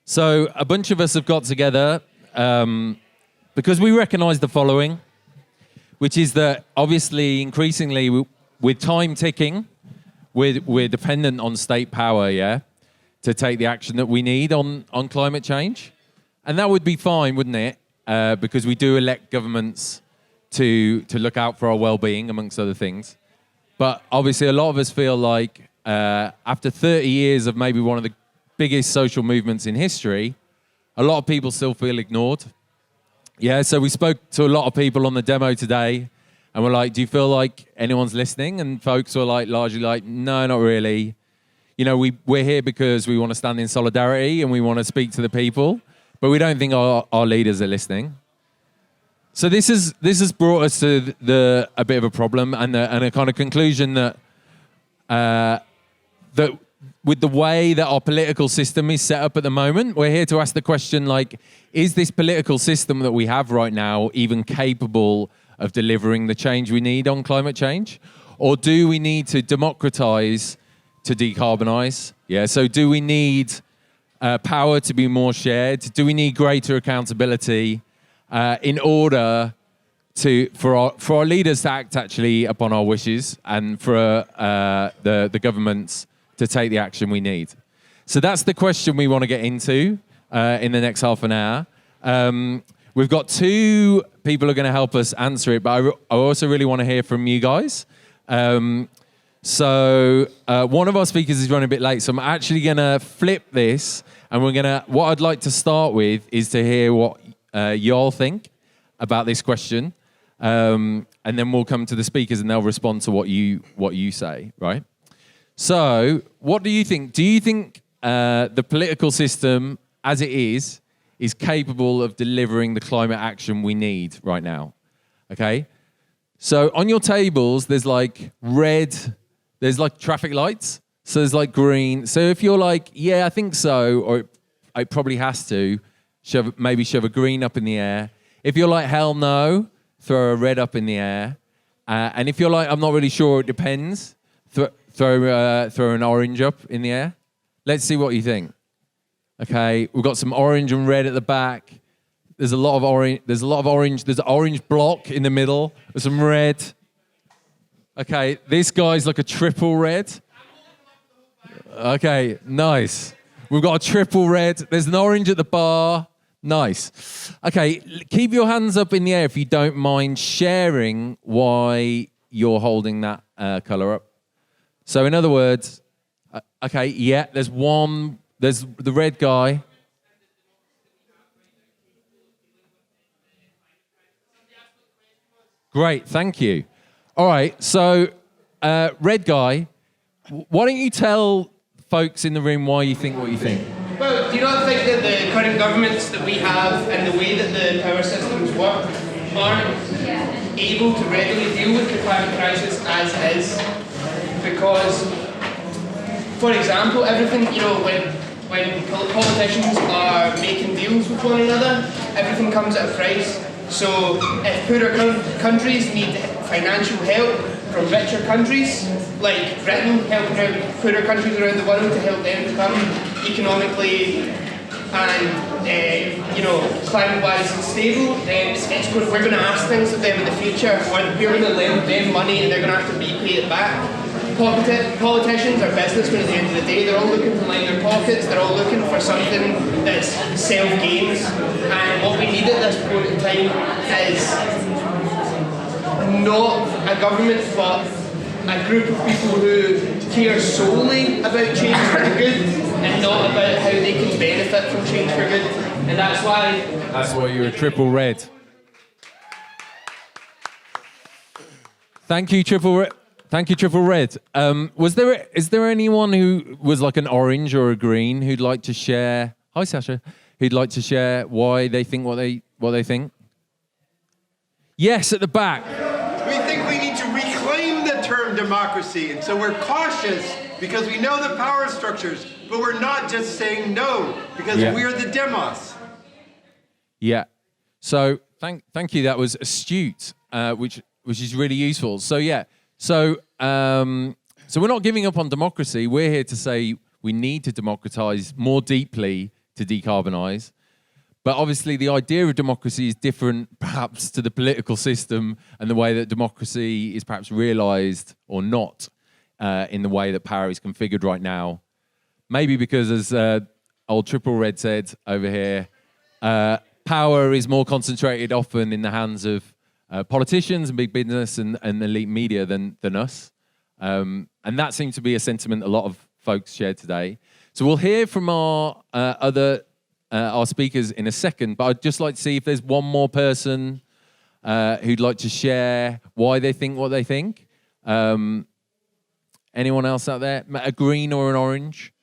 So a bunch of us have got together because we recognise the following, which is that obviously increasingly with time ticking, we're dependent on state power, to take the action that we need on climate change. And that would be fine, wouldn't it? Because we do elect governments to look out for our well-being, amongst other things. But obviously a lot of us feel like after 30 years of maybe one of the biggest social movements in history, a lot of people still feel ignored. Yeah, so we spoke to a lot of people on the demo today, and we're like, do you feel like anyone's listening? And folks were like, largely like, no, not really. You know, we're here because we want to stand in solidarity and we want to speak to the people, but we don't think our leaders are listening. So this has brought us to a bit of a problem and a kind of conclusion that that with the way that our political system is set up at the moment, we're here to ask the question, like, is this political system that we have right now even capable of delivering the change we need on climate change? Or do we need to democratise to decarbonise? Yeah, so do we need power to be more shared? Do we need greater accountability in order for our leaders to act actually upon our wishes and for the governments to take the action we need? So that's the question we want to get into in the next half an hour. We've got two people who are going to help us answer it, but I also really want to hear from you guys. So one of our speakers is running a bit late, so I'm actually going to flip this, and what I'd like to start with is to hear what you all think about this question, and then we'll come to the speakers and they'll respond to what you say, right? So, what do you think? Do you think the political system, as it is capable of delivering the climate action we need right now? Okay? So, on your tables, there's like red, there's like traffic lights, so there's like green. So, if you're like, yeah, I think so, or it probably has to, maybe shove a green up in the air. If you're like, hell no, throw a red up in the air. And if you're like, I'm not really sure, it depends, throw an orange up in the air. Let's see what you think. Okay, we've got some orange and red at the back. There's a lot of orange. There's an orange block in the middle. There's some red. Okay, this guy's like a triple red. Okay, nice. We've got a triple red. There's an orange at the bar. Nice. Okay, keep your hands up in the air if you don't mind sharing why you're holding that colour up. So in other words, okay, yeah, there's the red guy. Great, thank you. All right, so red guy, why don't you tell folks in the room why you think what you think? Well, do you not think that the current governments that we have and the way that the power systems work aren't able to readily deal with the climate crisis as is? Because, for example, everything, you know, when politicians are making deals with one another, everything comes at a price. So if poorer countries need financial help from richer countries, like Britain helping out poorer countries around the world to help them become economically and climate-wise stable, then we're going to ask things of them in the future, or we're going to lend them money and they're going to have to repay it back. Politicians are businessmen at the end of the day. They're all looking to line their pockets. They're all looking for something that's self-gains. And what we need at this point in time is not a government, but a group of people who care solely about change for the good and not about how they can benefit from change for good. And that's why you're a triple red. Thank you, triple red. Thank you, Triple Red. Is there anyone who was like an orange or a green who'd like to share? Hi, Sasha. Who'd like to share why they think what they think? Yes, at the back. We think we need to reclaim the term democracy, and so we're cautious because we know the power structures, but we're not just saying no because we're the demos. Yeah. So thank you. That was astute, which is really useful. So yeah. So we're not giving up on democracy. We're here to say we need to democratise more deeply to decarbonise. But obviously, the idea of democracy is different, perhaps, to the political system and the way that democracy is perhaps realised or not in the way that power is configured right now. Maybe because, as old Triple Red said over here, power is more concentrated often in the hands of politicians and big business and elite media than us. And that seems to be a sentiment a lot of folks shared today. So we'll hear from our our speakers in a second, but I'd just like to see if there's one more person who'd like to share why they think what they think. Anyone else out there? A green or an orange?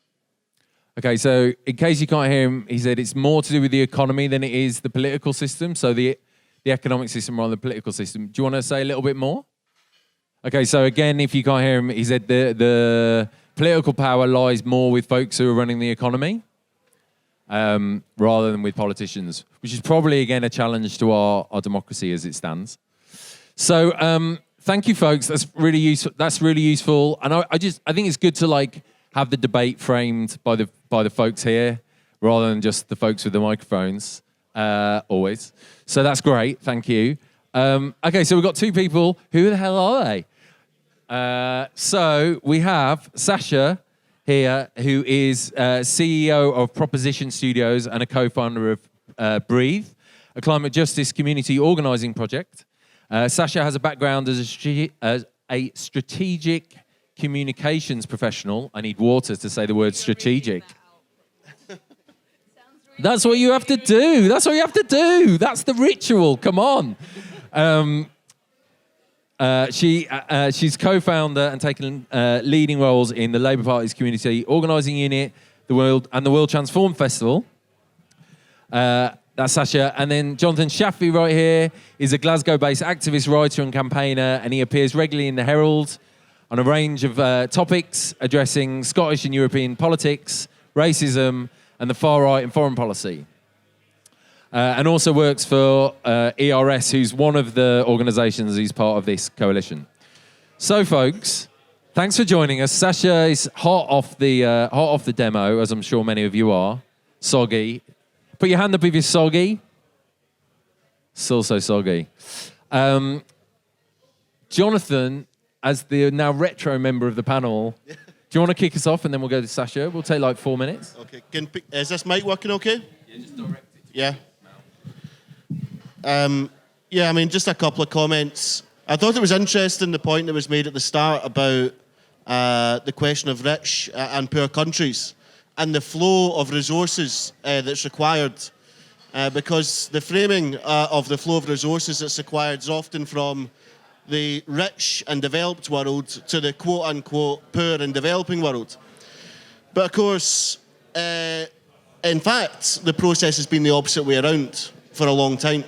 Okay, so in case you can't hear him, he said it's more to do with the economy than it is the political system. So the economic system rather than the political system. Do you want to say a little bit more? Okay, so again, if you can't hear him, he said the political power lies more with folks who are running the economy. Rather than with politicians, which is probably, again, a challenge to our democracy as it stands. So thank you, folks. That's really useful. And I think it's good to have the debate framed by the folks here rather than just the folks with the microphones always. So that's great. Thank you. Okay, so we've got two people. Who the hell are they? So we have Sasha here, who is CEO of Proposition Studios and a co-founder of WEAll, a climate justice community organising project. Sasha has a background as a strategic communications professional. I need water to say the word strategic. That's what you have to do. That's what you have to do. That's the ritual. Come on. She's co-founder and taken leading roles in the Labour Party's community organising unit, the World Transform Festival. That's Sasha. And then Jonathan Shaffi right here is a Glasgow-based activist, writer and campaigner, and he appears regularly in the Herald on a range of topics addressing Scottish and European politics, racism, and the far right in foreign policy. And also works for ERS, who's one of the organisations who's part of this coalition. So, folks, thanks for joining us. Sasha is hot off the demo, as I'm sure many of you are. Soggy. Put your hand up if you're soggy. Still so soggy. Jonathan, as the now retro member of the panel, do you want to kick us off and then we'll go to Sasha? We'll take 4 minutes. Okay. Is this mic working okay? Yeah, just direct it. Yeah. Just a couple of comments. I thought it was interesting the point that was made at the start about the question of rich and poor countries and the flow of resources that's required. Because the framing of the flow of resources that's required is often from the rich and developed world to the quote-unquote poor and developing world. But of course, in fact, the process has been the opposite way around for a long time.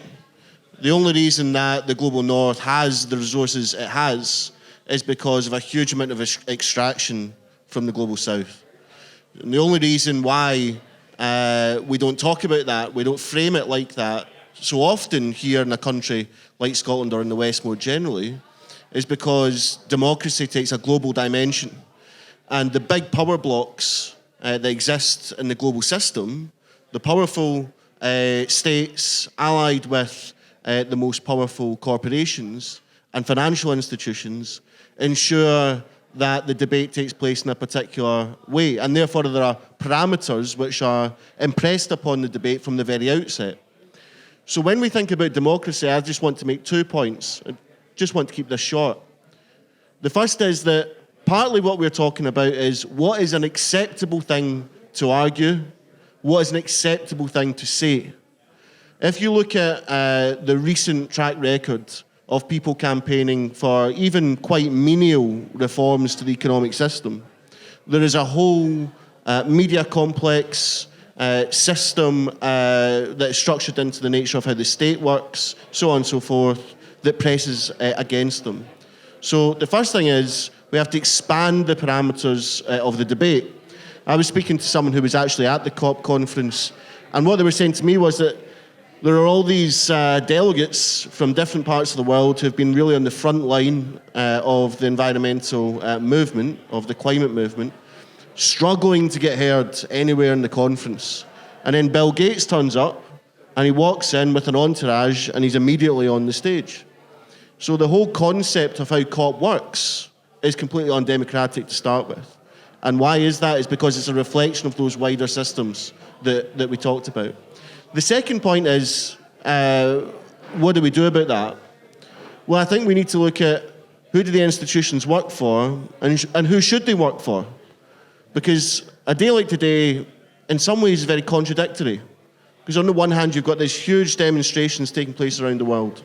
The only reason that the global north has the resources it has is because of a huge amount of extraction from the global south. And the only reason why we don't talk about that, we don't frame it like that so often here in a country like Scotland or in the West more generally, is because democracy takes a global dimension. And the big power blocks that exist in the global system, the powerful states allied with the most powerful corporations and financial institutions ensure that the debate takes place in a particular way. And therefore there are parameters which are impressed upon the debate from the very outset. So when we think about democracy, I just want to make 2 points. I just want to keep this short. The first is that partly what we're talking about is what is an acceptable thing to argue, what is an acceptable thing to say. If you look at the recent track record of people campaigning for even quite menial reforms to the economic system, there is a whole media complex system that is structured into the nature of how the state works, so on and so forth, that presses against them. So the first thing is we have to expand the parameters of the debate. I was speaking to someone who was actually at the COP conference, and what they were saying to me was that there are all these delegates from different parts of the world who have been really on the front line of the environmental movement, of the climate movement, struggling to get heard anywhere in the conference. And then Bill Gates turns up, and he walks in with an entourage, and he's immediately on the stage. So the whole concept of how COP works is completely undemocratic to start with. And why is that? It's because it's a reflection of those wider systems that we talked about. The second point is, what do we do about that? Well, I think we need to look at who do the institutions work for and who should they work for? Because a day like today, in some ways, is very contradictory. Because on the one hand, you've got these huge demonstrations taking place around the world.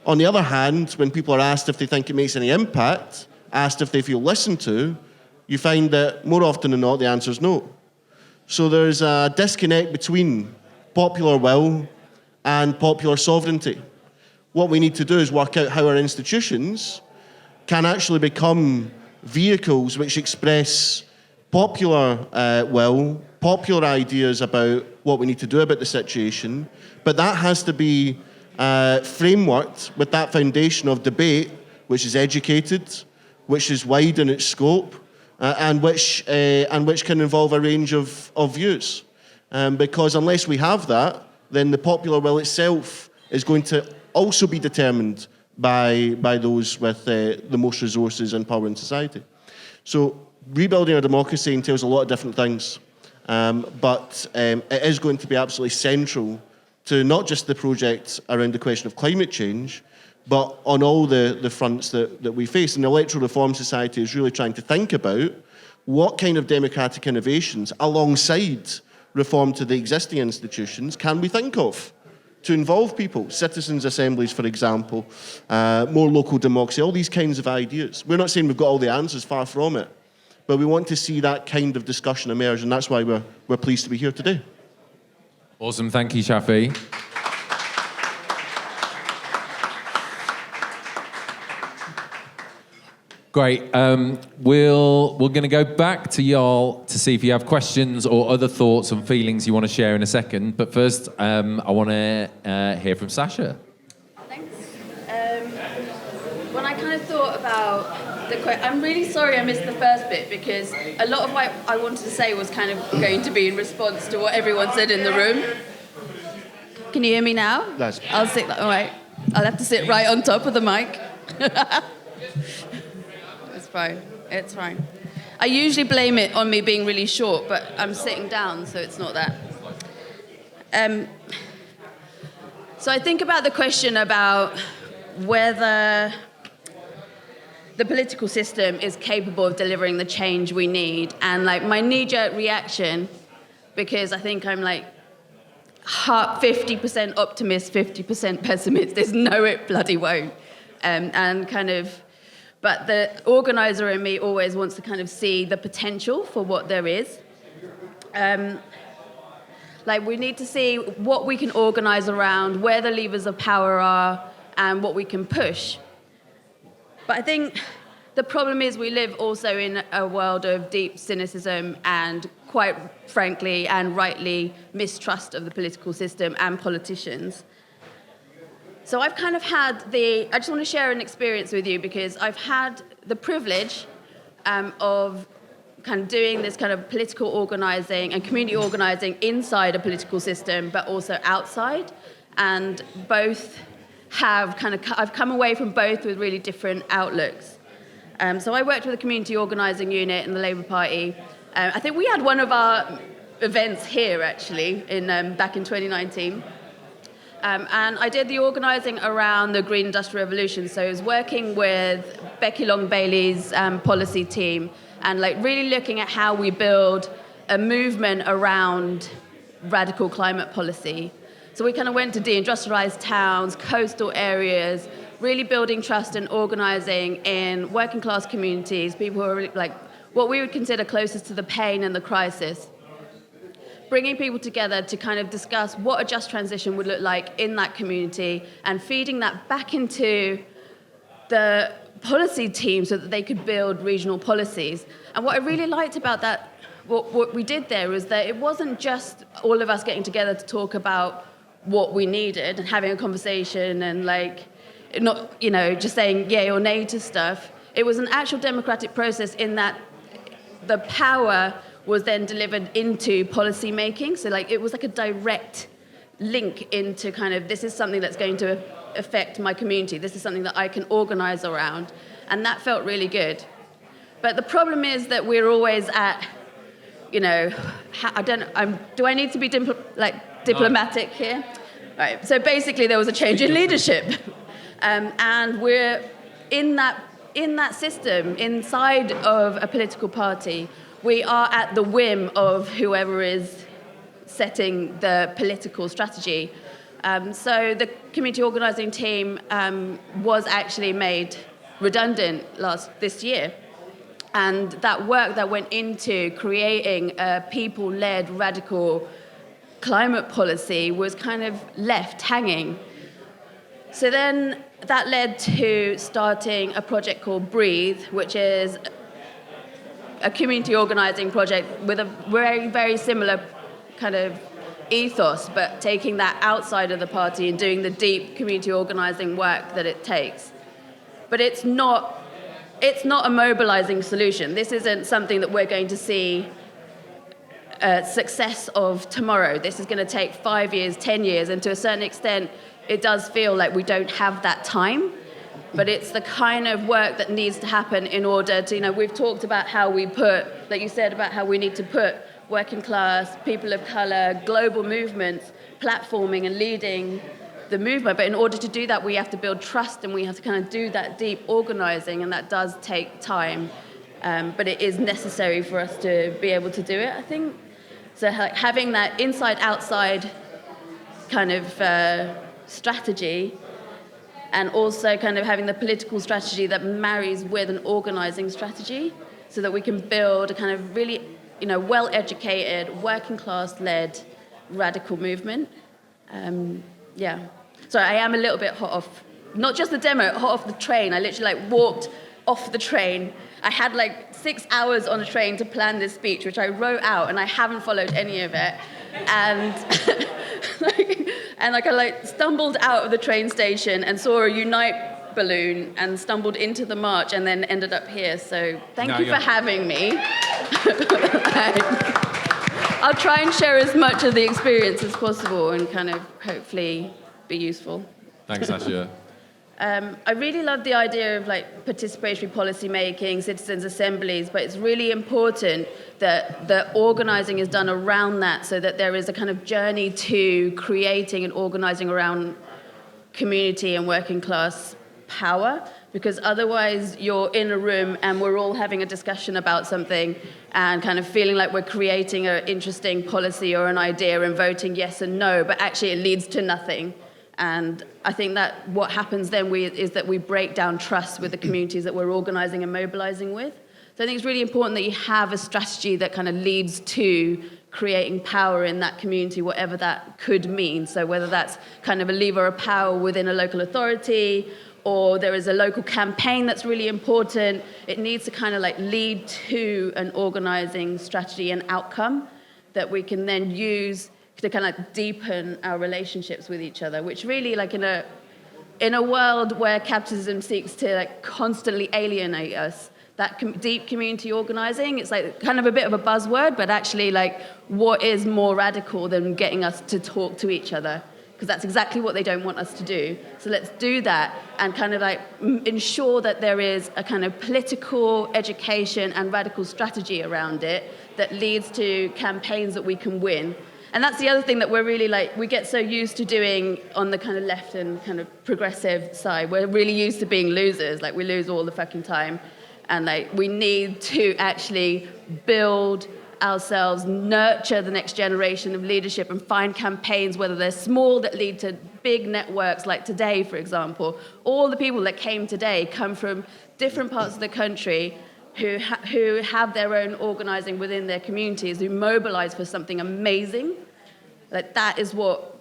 On the other hand, when people are asked if they think it makes any impact, asked if they feel listened to, you find that more often than not, the answer is no. So there's a disconnect between popular will and popular sovereignty. What we need to do is work out how our institutions can actually become vehicles which express popular will, popular ideas about what we need to do about the situation, but that has to be frameworked with that foundation of debate, which is educated, which is wide in its scope, and which can involve a range of views. Because unless we have that, then the popular will itself is going to also be determined by those with the most resources and power in society. So rebuilding our democracy entails a lot of different things, but it is going to be absolutely central to not just the project around the question of climate change, but on all the fronts that we face. And the Electoral Reform Society is really trying to think about what kind of democratic innovations alongside reform to the existing institutions can we think of to involve people, citizens' assemblies, for example, more local democracy, all these kinds of ideas. We're not saying we've got all the answers, far from it, but we want to see that kind of discussion emerge, and that's why we're pleased to be here today. Awesome, thank you, Shafi. Great. We're going to go back to y'all to see if you have questions or other thoughts and feelings you want to share in a second. But first, I want to hear from Sasha. Thanks. When I kind of thought about the question, I'm really sorry I missed the first bit because a lot of what I wanted to say was kind of going to be in response to what everyone said in the room. Can you hear me now? That's I'll sit. All right. I'll have to sit right on top of the mic. It's fine. I usually blame it on me being really short, but I'm sitting down, so it's not that. So I think about the question about whether the political system is capable of delivering the change we need. And like my knee-jerk reaction, because I think I'm like 50% optimist, 50% pessimist, there's no it bloody won't. And kind of, but the organizer in me always wants to kind of see the potential for what there is. Like we need to see what we can organize around, where the levers of power are, and what we can push. But I think the problem is we live also in a world of deep cynicism and, quite frankly and rightly, mistrust of the political system and politicians. So I've kind of had I just want to share an experience with you because I've had the privilege of kind of doing this kind of political organizing and community organizing inside a political system, but also outside. And both have I've come away from both with really different outlooks. So I worked with a community organising unit in the Labour Party. I think we had one of our events here, actually, back in 2019. And I did the organising around the Green Industrial Revolution. So I was working with Becky Long-Bailey's policy team and like really looking at how we build a movement around radical climate policy. So we kind of went to deindustrialised towns, coastal areas, really building trust and organising in working class communities, people who are really, like what we would consider closest to the pain and the crisis. Bringing people together to kind of discuss what a just transition would look like in that community and feeding that back into the policy team so that they could build regional policies. And what I really liked about that, what we did there was that it wasn't just all of us getting together to talk about what we needed and having a conversation and like not, just saying yay or nay to stuff. It was an actual democratic process in that the power was then delivered into policy making. So like it was like a direct link into kind of, this is something that's going to affect my community. This is something that I can organize around. And that felt really good. But the problem is that we're always at, you know, do I need to be diplomatic here? Right. So basically there was a change in leadership. And we're in that system, inside of a political party, we are at the whim of whoever is setting the political strategy. So the community organising team was actually made redundant this year. And that work that went into creating a people-led radical climate policy was kind of left hanging. So then that led to starting a project called WEAll, which is a community organising project with a very, very similar kind of ethos, but taking that outside of the party and doing the deep community organising work that it takes. But it's not a mobilising solution. This isn't something that we're going to see success of tomorrow. This is going to take 5 years, 10 years, and to a certain extent, it does feel like we don't have that time. But it's the kind of work that needs to happen in order to, you know, we've talked about how we put, like you said, about how we need to put working class, people of colour, global movements, platforming and leading the movement. But in order to do that, we have to build trust and we have to kind of do that deep organising, and that does take time. But it is necessary for us to be able to do it, I think. So having that inside-outside kind of strategy, and also kind of having the political strategy that marries with an organising strategy, so that we can build a kind of really, you know, well-educated, working-class-led radical movement. Yeah. Sorry, I am a little bit hot off, not just the demo, hot off the train. I literally walked off the train. I had 6 hours on a train to plan this speech, which I wrote out, and I haven't followed any of it. And I stumbled out of the train station and saw a Unite balloon and stumbled into the march and then ended up here. So thank you for having me. I'll try and share as much of the experience as possible and kind of hopefully be useful. Thanks, Asha. I really love the idea of participatory policy making, citizens' assemblies, but it's really important that the organising is done around that, so that there is a kind of journey to creating and organising around community and working class power, because otherwise you're in a room and we're all having a discussion about something and kind of feeling like we're creating an interesting policy or an idea and voting yes and no, but actually it leads to nothing. And I think that what happens then is that we break down trust with the communities that we're organising and mobilising with. So I think it's really important that you have a strategy that kind of leads to creating power in that community, whatever that could mean. So whether that's kind of a lever of power within a local authority, or there is a local campaign that's really important, it needs to kind of lead to an organising strategy and outcome that we can then use to kind of deepen our relationships with each other, which really, in a world where capitalism seeks to constantly alienate us, that deep community organising, it's kind of a bit of a buzzword, but actually what is more radical than getting us to talk to each other? Because that's exactly what they don't want us to do. So let's do that and kind of ensure that there is a kind of political education and radical strategy around it that leads to campaigns that we can win. And that's the other thing that we're really we get so used to doing on the kind of left and kind of progressive side. We're really used to being losers. We lose all the fucking time. And we need to actually build ourselves, nurture the next generation of leadership and find campaigns, whether they're small, that lead to big networks like today, for example. All the people that came today come from different parts of the country who have their own organising within their communities, who mobilise for something amazing. That is what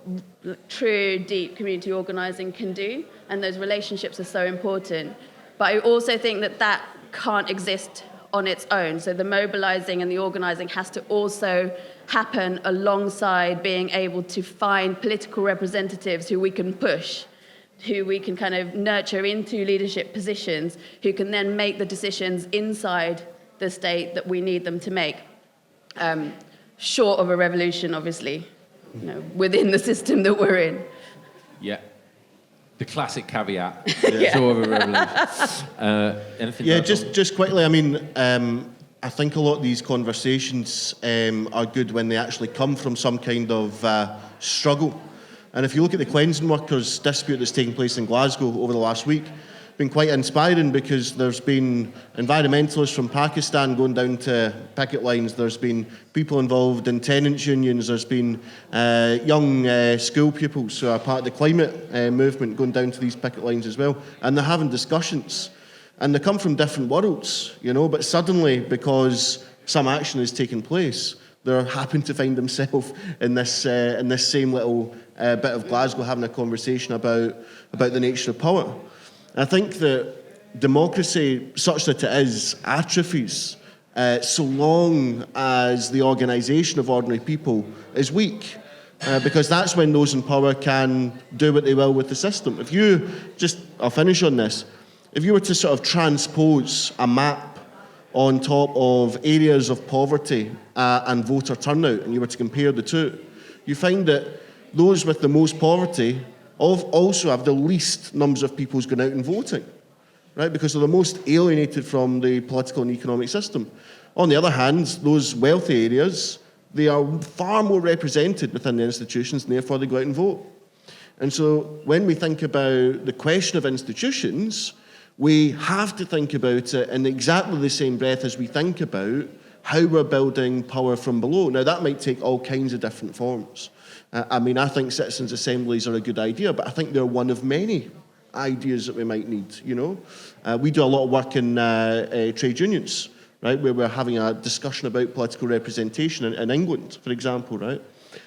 true, deep community organising can do, and those relationships are so important. But I also think that can't exist on its own. So the mobilising and the organising has to also happen alongside being able to find political representatives who we can push, who we can kind of nurture into leadership positions, who can then make the decisions inside the state that we need them to make. short of a revolution, obviously, within the system that we're in. Yeah. The classic caveat. Yeah. Short of a revolution. Anything Yeah, else? just quickly, I mean, I think a lot of these conversations are good when they actually come from some kind of struggle. And if you look at the cleansing workers dispute that's taking place in Glasgow over the last week, been quite inspiring because there's been environmentalists from Pakistan going down to picket lines, there's been people involved in tenants unions, there's been young school pupils who are part of the climate movement going down to these picket lines as well, and they're having discussions. And they come from different worlds, but suddenly, because some action is taking place, they're happen to find themselves in this same little bit of Glasgow having a conversation about the nature of power. I think that democracy, such that it is, atrophies so long as the organisation of ordinary people is weak. Because that's when those in power can do what they will with the system. I'll finish on this. If you were to sort of transpose a map on top of areas of poverty and voter turnout, and you were to compare the two, you find that those with the most poverty also have the least numbers of people going out and voting, right? Because they're the most alienated from the political and economic system. On the other hand, those wealthy areas, they are far more represented within the institutions, and therefore they go out and vote. And so when we think about the question of institutions, we have to think about it in exactly the same breath as we think about how we're building power from below. Now, that might take all kinds of different forms. I think citizens' assemblies are a good idea, but I think they're one of many ideas that we might need, We do a lot of work in trade unions, right, where we're having a discussion about political representation in England, for example, right?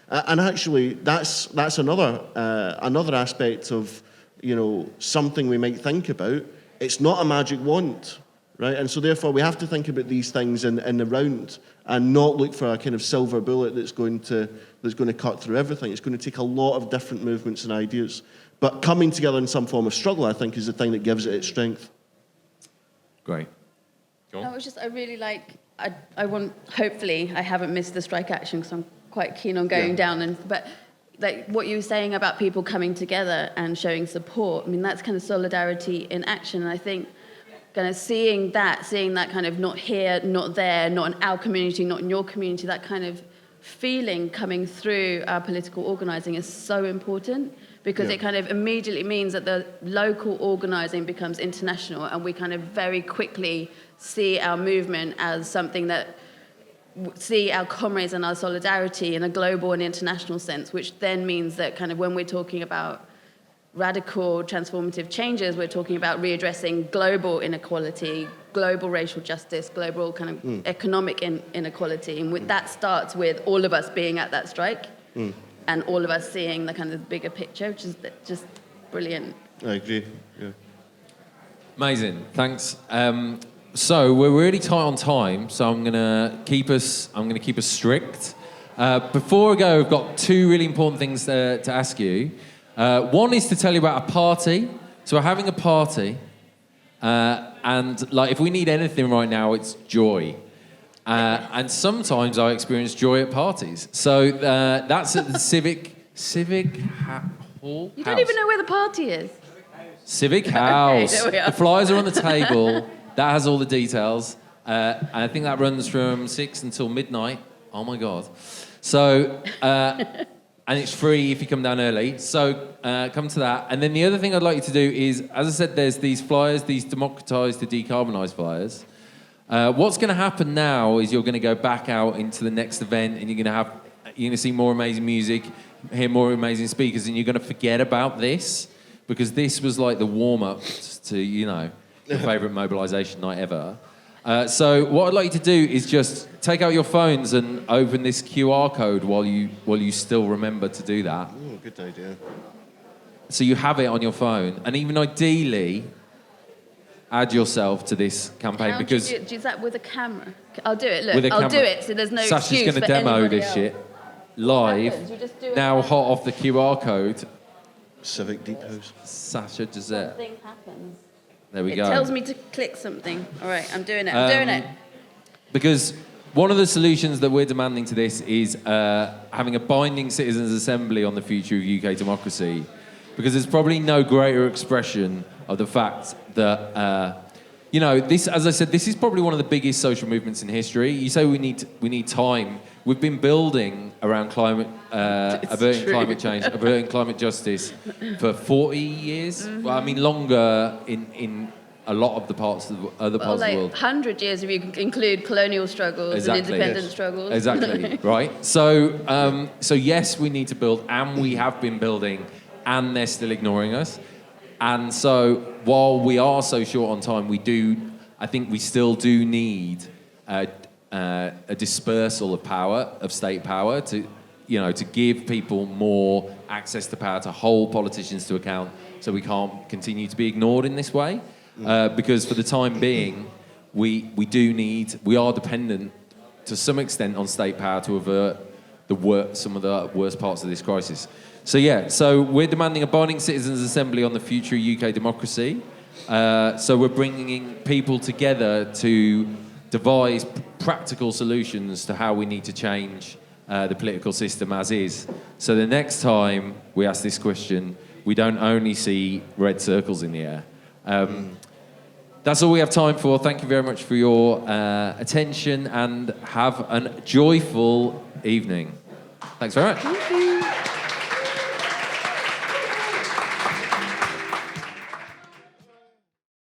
And actually, that's another aspect of, something we might think about. It's not a magic wand, right? And so therefore we have to think about these things in the round and not look for a kind of silver bullet that's going to cut through everything. It's going to take a lot of different movements and ideas. But coming together in some form of struggle, I think, is the thing that gives it its strength. Great. Go on. I really hopefully I haven't missed the strike action because I'm quite keen on going down. But like what you were saying about people coming together and showing support, that's kind of solidarity in action. And I think kind of seeing that kind of not here, not there, not in our community, not in your community, that kind of feeling coming through our political organising is so important because it kind of immediately means that the local organising becomes international, and we kind of very quickly see our movement as something that see our comrades and our solidarity in a global and international sense, which then means that kind of when we're talking about radical transformative changes, we're talking about readdressing global inequality, global racial justice, global kind of economic inequality. And that starts with all of us being at that strike and all of us seeing the kind of bigger picture, which is just brilliant. I agree, yeah. Amazing, thanks. So we're really tight on time, so I'm gonna keep us strict. Before I go, I've got two really important things to ask you. One is to tell you about a party. So we're having a party, and like if we need anything right now, it's joy. And sometimes I experience joy at parties. So that's at the Civic Hall. You don't even know where the party is. Civic House. Okay, there we are. The flyers are on the table. That has all the details. And I think that runs from 6 until midnight. Oh my God. So, and it's free if you come down early. So come to that. And then the other thing I'd like you to do is, as I said, there's these flyers, these Democratise to Decarbonise flyers. What's going to happen now is you're going to go back out into the next event, and you're going to see more amazing music, hear more amazing speakers, and you're going to forget about this, because this was like the warm-up to, your favourite mobilisation night ever. So what I'd like you to do is just take out your phones and open this QR code while you still remember to do that. Oh, good idea. So you have it on your phone, and even ideally, add yourself to this campaign. How because do you do that with a camera? I'll do it. Look, with a I'll camera. do it. So there's no Sasha's excuse going to for demo anybody this else. shit live. You just do it Now now. hot off the QR code. Civic Deep House. Sasha Dessert. Something happens. There we It go. tells me to click something. All right, I'm doing it. I'm doing it. Because one of the solutions that we're demanding to this is having a binding citizens' assembly on the future of UK democracy, because there's probably no greater expression of the fact that, this, as I said, this is probably one of the biggest social movements in history. You say we need time. We've been building around averting climate change, averting climate justice for 40 years. Mm-hmm. Well, I mean, longer in a lot of the parts of other parts of the world. 100 years if you include colonial struggles and independence struggles. Exactly, right? So yes, we need to build, and we have been building, and they're still ignoring us. And so while we are so short on time, I think we still do need a dispersal of power, of state power, to give people more access to power, to hold politicians to account, so we can't continue to be ignored in this way. Because for the time being, we are dependent to some extent on state power to avert some of the worst parts of this crisis. So we're demanding a binding citizens' assembly on the future of UK democracy. So we're bringing people together to devise practical solutions to how we need to change the political system as is. So the next time we ask this question, we don't only see red circles in the air. That's all we have time for. Thank you very much for your attention, and have a joyful evening. Thanks very much. Thank you.